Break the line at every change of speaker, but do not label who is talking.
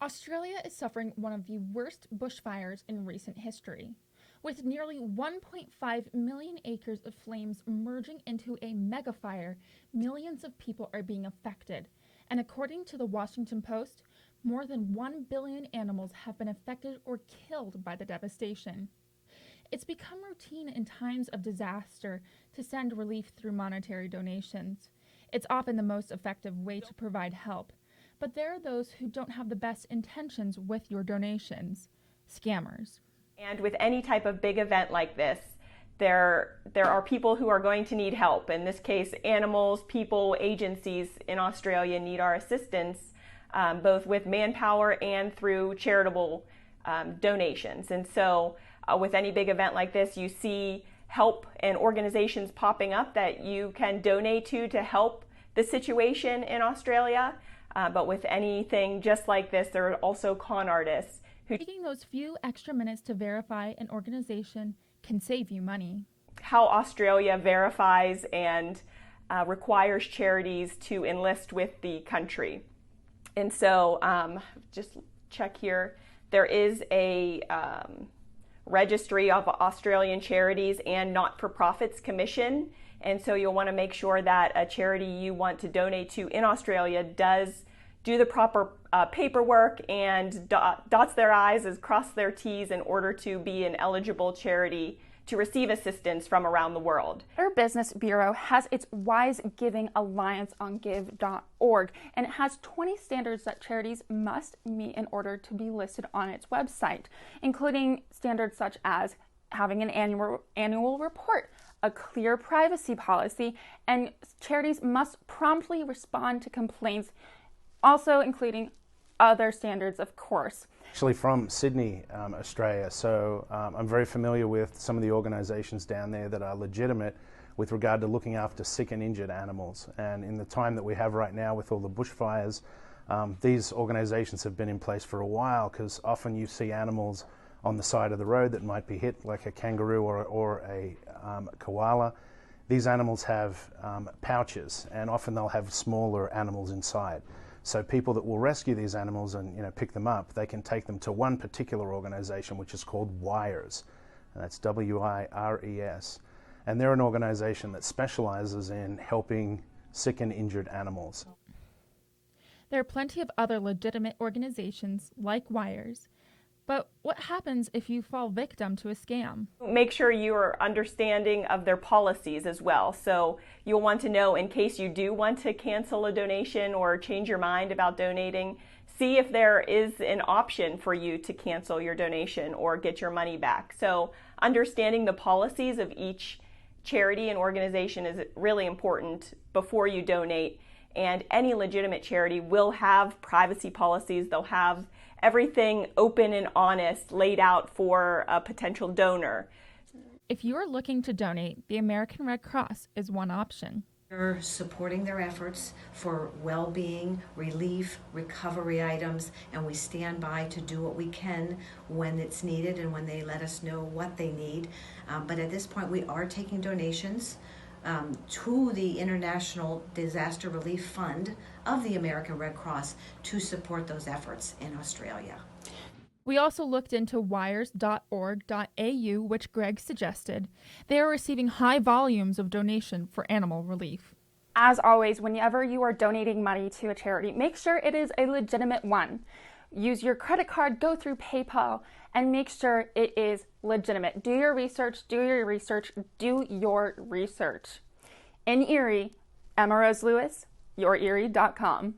Australia is suffering one of the worst bushfires in recent history. With nearly 1.5 million acres of flames merging into a megafire, millions of people are being affected. And according to the Washington Post, more than 1 billion animals have been affected or killed by the devastation. It's become routine in times of disaster to send relief through monetary donations. It's often the most effective way to provide help. But there are those who don't have the best intentions with your donations. Scammers.
And with any type of big event like this, there are people who are going to need help. In this case, animals, people, agencies in Australia need our assistance, both with manpower and through charitable donations. And so with any big event like this, you see help and organizations popping up that you can donate to help the situation in Australia. But with anything just like this, there are also con artists who...
Taking those few extra minutes to verify an organization can save you money.
How Australia verifies and requires charities to enlist with the country. And so just check here. There is a registry of Australian charities and not-for-profits commission. And so you'll want to make sure that a charity you want to donate to in Australia does do the proper paperwork and dots their I's and cross their T's in order to be an eligible charity to receive assistance from around the world.
Better Business Bureau has its Wise Giving Alliance on give.org, and it has 20 standards that charities must meet in order to be listed on its website, including standards such as having an annual report, a clear privacy policy, and charities must promptly respond to complaints, also including other standards, of course.
Actually from Sydney, Australia, so I'm very familiar with some of the organisations down there that are legitimate with regard to looking after sick and injured animals. And in the time that we have right now with all the bushfires, these organisations have been in place for a while, because often you see animals on the side of the road that might be hit, like a kangaroo or a koala. These animals have pouches, and often they'll have smaller animals inside. So people that will rescue these animals and pick them up, they can take them to one particular organisation which is called WIRES, and that's WIRES. And they're an organisation that specialises in helping sick and injured animals.
There are plenty of other legitimate organizations like WIRES. But what happens if you fall victim to a scam?
Make sure you are understanding of their policies as well. So you'll want to know, in case you do want to cancel a donation or change your mind about donating, see if there is an option for you to cancel your donation or get your money back. So understanding the policies of each charity and organization is really important before you donate. And any legitimate charity will have privacy policies. They'll have everything open and honest laid out for a potential donor.
If you are looking to donate, the American Red Cross is one option.
We're supporting their efforts for well-being, relief, recovery items, and we stand by to do what we can when it's needed and when they let us know what they need. But at this point, we are taking donations to the International Disaster Relief Fund of the American Red Cross to support those efforts in Australia.
We also looked into wires.org.au, which Greg suggested. They are receiving high volumes of donation for animal relief.
As always, whenever you are donating money to a charity, make sure it is a legitimate one. Use your credit card, go through PayPal, and make sure it is legitimate. Do your research, do your research, do your research. In Erie, Emma Rose Lewis, YourErie.com.